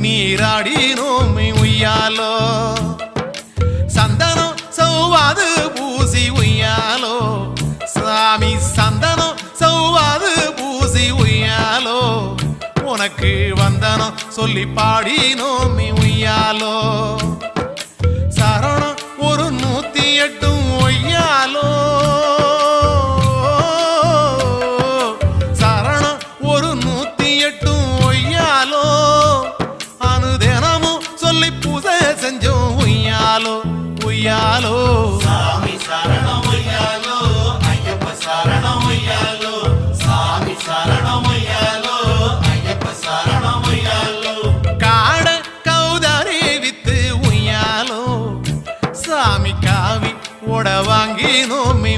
நீராடினோமே உய்யாலோ சந்தனம் சௌவாது பூசி உய்யாலோ சாமி சந்தனம் சௌவாது பூசி உய்யாலோ உனக்கு வந்தனம் சொல்லி பாடினோமே உய்யாலோ சரணம் ஒரு 108 ஒய்யாலோ சரணம் ஒரு 108 ஒய்யாலோ அனுதினமும் சொல்லி பூசை செஞ்சோம் உய்யாலோ உய்யாலோ சாமி சரணம் ஒய்யாலோ ஐயப்ப சரணம் ஒய்யாலோ சாமி சரணம் ஒய்யாலோ ஐயப்ப சரணம் ஒய்யாலோ காட கௌதாரி வித்து உய்யாலோ சாமி காவி ஓட வாங்கினோமே